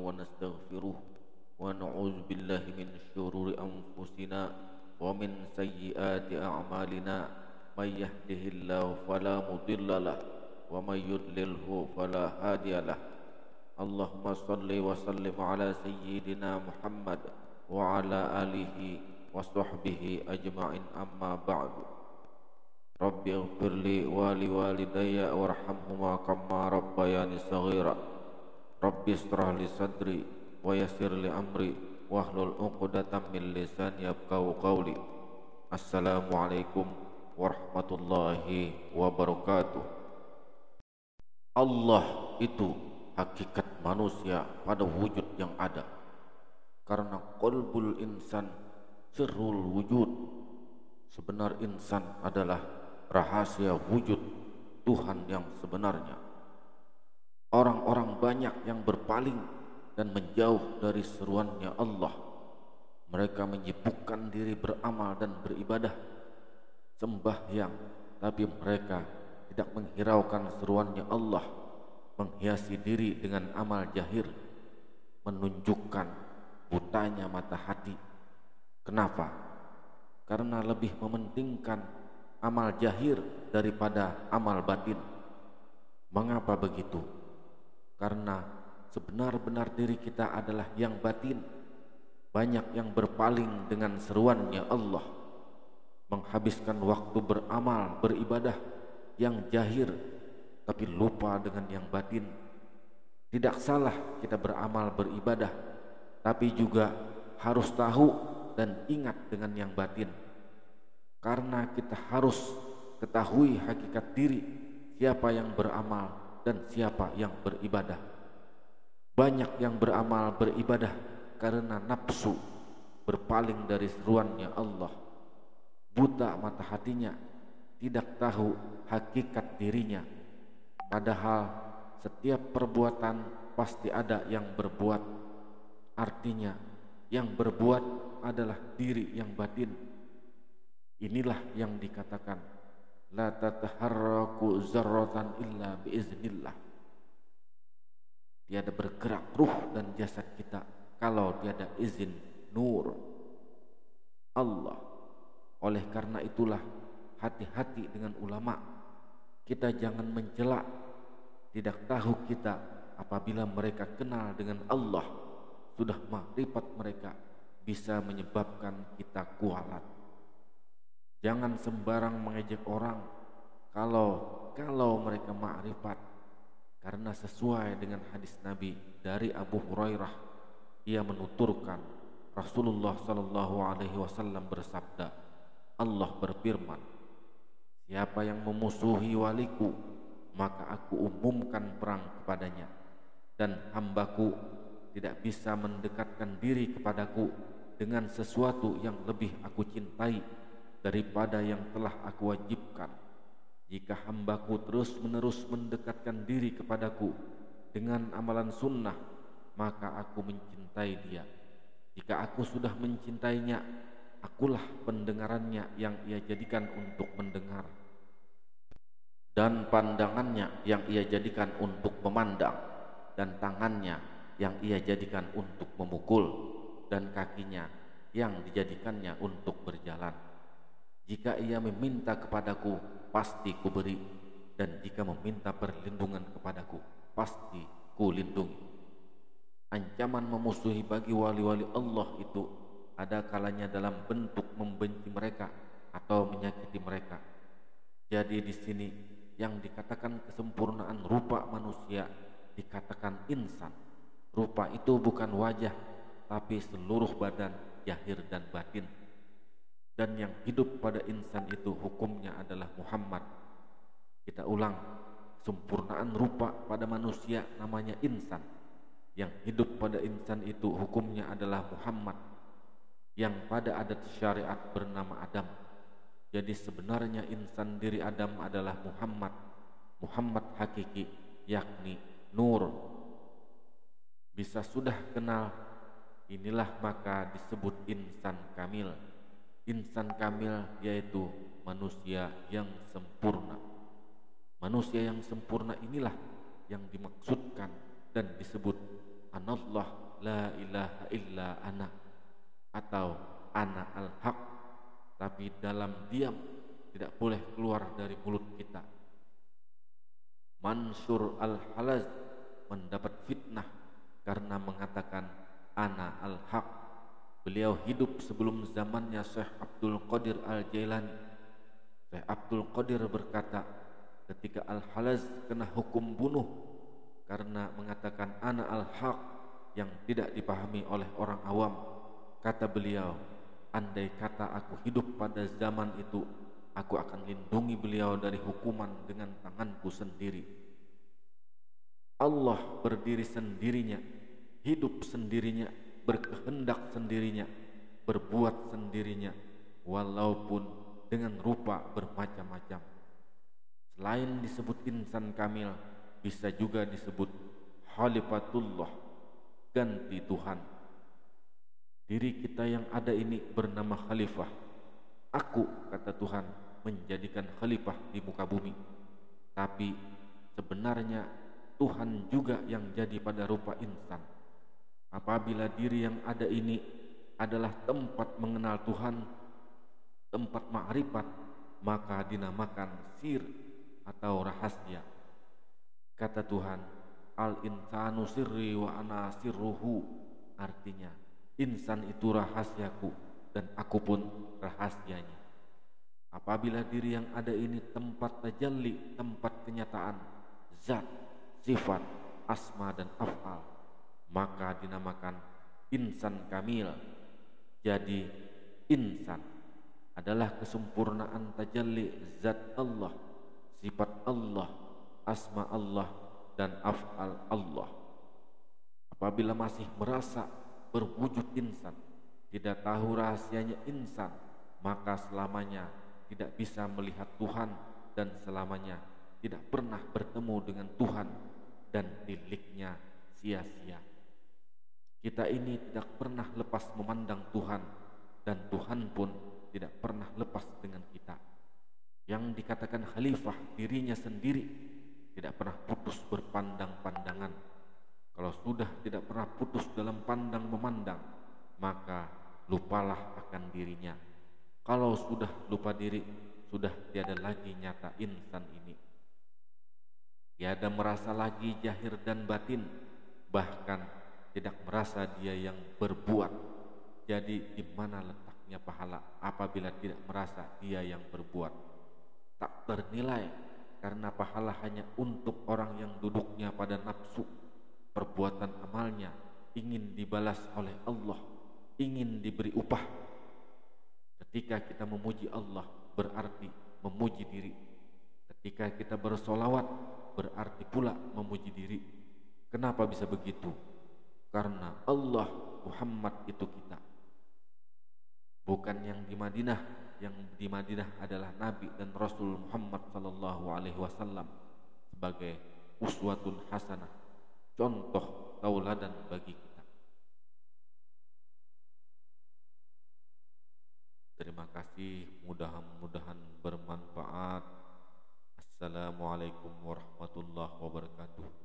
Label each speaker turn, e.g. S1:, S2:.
S1: ونستغفره ونعوذ بالله من شرور أنفسنا ومن سيئات أعمالنا من يهده الله فلا مضل له ومن يضلله فلا هادي له. اللهم صل وسلم على سيدنا محمد وعلى آله وصحبه أجمعين. أما بعد. رب اغفر لي ولوالدي وارحمهما كما ربياني صغيرا. رب اشرح لي صدري ويسر لي أمري واحلل عقدة من lisani yafqahu qawli. Assalamualaikum warahmatullahi wabarakatuh. Allah itu hakikat manusia pada wujud yang ada, karena qalbul insan sirrul wujud. Sebenar insan adalah rahasia wujud Tuhan yang sebenarnya. Orang-orang banyak yang berpaling dan menjauh dari seruannya Allah. Mereka menyibukkan diri beramal dan beribadah, sembahyang, tapi mereka tidak menghiraukan seruannya Allah, menghiasi diri dengan amal jahir, menunjukkan butanya mata hati. Kenapa? Karena lebih mementingkan amal jahir daripada amal batin. Mengapa begitu? Karena sebenar-benar diri kita adalah yang batin. Banyak yang berpaling dengan seruannya Allah, menghabiskan waktu beramal, beribadah yang jahir, tapi lupa dengan yang batin. Tidak salah kita beramal, beribadah, tapi juga harus tahu dan ingat dengan yang batin. Karena kita harus ketahui hakikat diri, siapa yang beramal dan siapa yang beribadah. Banyak yang beramal beribadah karena nafsu, berpaling dari seruannya Allah, buta mata hatinya, tidak tahu hakikat dirinya. Padahal setiap perbuatan pasti ada yang berbuat. Artinya yang berbuat adalah diri yang batin. Inilah yang dikatakan la tataharraku zarratan illa biiznillah. Tiada bergerak ruh dan jasad kita kalau tiada izin nur Allah. Oleh karena itulah hati-hati dengan ulama. Kita jangan mencela. Tidak tahu kita apabila mereka kenal dengan Allah, sudah makrifat mereka bisa menyebabkan kita kualat. Jangan sembarang mengejek orang kalau mereka ma'rifat, karena sesuai dengan hadis Nabi dari Abu Hurairah, ia menuturkan Rasulullah sallallahu alaihi wasallam bersabda, Allah berfirman, siapa yang memusuhi waliku, maka aku umumkan perang kepadanya, dan hambaku tidak bisa mendekatkan diri kepadaku dengan sesuatu yang lebih aku cintai daripada yang telah aku wajibkan. Jika hambaku terus-menerus mendekatkan diri kepadaku dengan amalan sunnah, maka aku mencintai dia. Jika aku sudah mencintainya, akulah pendengarannya yang ia jadikan untuk mendengar, dan pandangannya yang ia jadikan untuk memandang, dan tangannya yang ia jadikan untuk memukul, dan kakinya yang dijadikannya untuk berjalan. Jika ia meminta kepadaku, pasti kuberi, dan jika meminta perlindungan kepadaku, pasti kulindungi. Ancaman memusuhi bagi wali-wali Allah itu ada kalanya dalam bentuk membenci mereka atau menyakiti mereka. Jadi di sini yang dikatakan kesempurnaan rupa manusia dikatakan insan. Rupa itu bukan wajah, tapi seluruh badan, zahir dan batin. Dan yang hidup pada insan itu hukumnya adalah Muhammad. Kita ulang, sempurnaan rupa pada manusia namanya insan. Yang hidup pada insan itu hukumnya adalah Muhammad, yang pada adat syariat bernama Adam. Jadi sebenarnya insan diri Adam adalah Muhammad, Muhammad hakiki, yakni Nur. Bisa sudah kenal inilah maka disebut insan kamil. Insan kamil yaitu manusia yang sempurna. Manusia yang sempurna inilah yang dimaksudkan dan disebut Anallah la ilaha illa ana, atau ana al-haq, tapi dalam diam tidak boleh keluar dari mulut kita. Mansur al-Halaz mendapat fitnah karena mengatakan ana al-haq. Beliau hidup sebelum zamannya Syekh Abdul Qadir al-Jailani. Syekh Abdul Qadir berkata ketika al-Halaz kena hukum bunuh karena mengatakan ana al-haq yang tidak dipahami oleh orang awam, kata beliau, andai kata aku hidup pada zaman itu, aku akan lindungi beliau dari hukuman dengan tanganku sendiri. Allah berdiri sendirinya, hidup sendirinya, berkehendak sendirinya, berbuat sendirinya, walaupun dengan rupa bermacam-macam. Selain disebut insan kamil, bisa juga disebut Khalifatullah, ganti Tuhan. Diri kita yang ada ini bernama khalifah. Aku, kata Tuhan, menjadikan khalifah di muka bumi. Tapi sebenarnya Tuhan juga yang jadi pada rupa insan. Apabila diri yang ada ini adalah tempat mengenal Tuhan, tempat ma'rifat, maka dinamakan sir atau rahasia. Kata Tuhan, al-insanu sirri wa ana sirruhu, artinya insan itu rahasiaku dan aku pun rahasianya. Apabila diri yang ada ini tempat tajalli, tempat kenyataan zat, sifat, asma dan af'al, maka dinamakan insan kamil. Jadi insan adalah kesempurnaan tajalli zat Allah, sifat Allah, asma Allah dan af'al Allah. Apabila masih merasa berwujud insan, tidak tahu rahasianya insan, maka selamanya tidak bisa melihat Tuhan dan selamanya tidak pernah bertemu dengan Tuhan dan tiliknya sia-sia. Kita ini tidak pernah lepas memandang Tuhan dan Tuhan pun tidak pernah lepas dengan kita. Yang dikatakan khalifah dirinya sendiri tidak pernah putus berpandang-pandangan. Kalau sudah tidak pernah putus dalam pandang memandang, maka lupalah akan dirinya. Kalau sudah lupa diri, sudah tiada lagi nyata insan ini. Tiada merasa lagi zahir dan batin, bahkan tidak merasa dia yang berbuat. Jadi di mana letaknya pahala apabila tidak merasa dia yang berbuat? Tak bernilai, karena pahala hanya untuk orang yang duduknya pada nafsu. Perbuatan amalnya ingin dibalas oleh Allah, ingin diberi upah. Ketika kita memuji Allah berarti memuji diri. Ketika kita bersolawat berarti pula memuji diri. Kenapa bisa begitu? Karena Allah Muhammad itu kita, bukan yang di Madinah. Yang di Madinah adalah Nabi dan Rasul Muhammad sallallahu alaihi wasallam sebagai uswatun hasanah, contoh tauladan bagi kita. Terima kasih, mudah-mudahan bermanfaat. Assalamualaikum warahmatullahi wabarakatuh.